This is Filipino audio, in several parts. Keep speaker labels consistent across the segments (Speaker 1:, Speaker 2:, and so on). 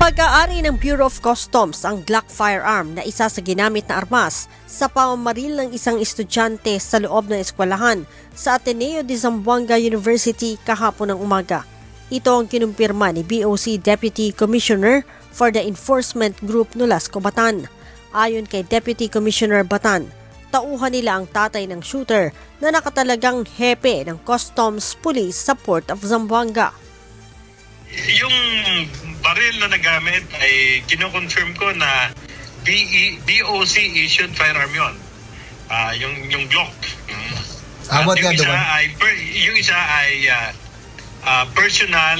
Speaker 1: Pag-aari ng Bureau of Customs ang Glock firearm na isa sa ginamit na armas sa pamamaril ng isang estudyante sa loob ng eskwelahan sa Ateneo de Zamboanga University kahapon ng umaga. Ito ang kinumpirma ni BOC Deputy Commissioner for the Enforcement Group Nolasco Batan. Ayon kay Deputy Commissioner Batan, tauhan nila ang tatay ng shooter na nakatalagang hepe ng Customs Police sa Port of Zamboanga.
Speaker 2: Yung baril na nagamit ay kino-confirm ko na BOC issued firearm yun. Yung Glock. Yung isa ay personal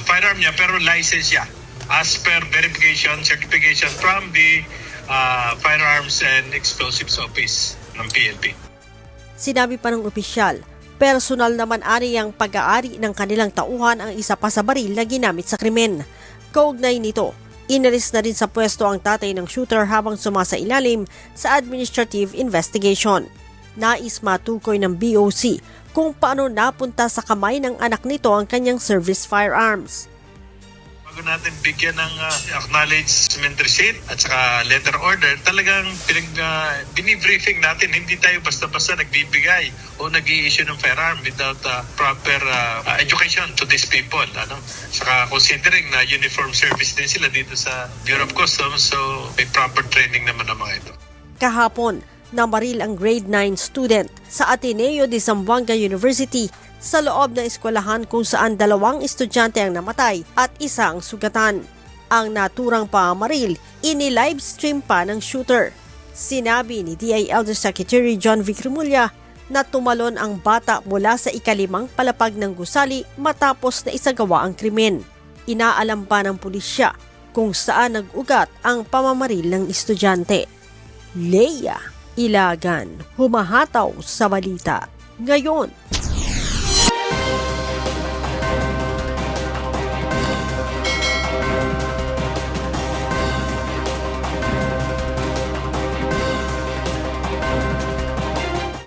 Speaker 2: firearm niya pero license siya as per verification, certification from the Firearms and Explosives Office ng PNP.
Speaker 1: Sinabi pa ng opisyal, personal naman ari ang pag-aari ng kanilang tauhan ang isa pa sa baril na ginamit sa krimen. Kaugnay nito, inalis na rin sa pwesto ang tatay ng shooter habang sumasailalim sa administrative investigation. Nais matukoy ng BOC kung paano napunta sa kamay ng anak nito ang kanyang service firearms.
Speaker 2: Bago natin bigyan ng acknowledgement receipt at saka letter order, talagang binibriefing natin. Hindi tayo basta-basta nagbibigay o nag-i-issue ng firearm without proper education to these people. Saka considering na uniform service din sila dito sa Bureau of Customs, so may proper training naman ang mga ito.
Speaker 1: Kahapon, namaril ang grade 9 student sa Ateneo de Zamboanga University sa loob ng eskwelahan kung saan 2 estudyante ang namatay at isa ang sugatan. Ang naturang pamamaril, ini-livestream pa ng shooter. Sinabi ni DI Elder Secretary John Vic Remulla na tumalon ang bata mula sa ika-5 palapag ng gusali matapos na isagawa ang krimen. Inaalam pa ng pulisya kung saan nag-ugat ang pamamaril ng estudyante. Leia Ilagan, humahataw sa balita. Ngayon.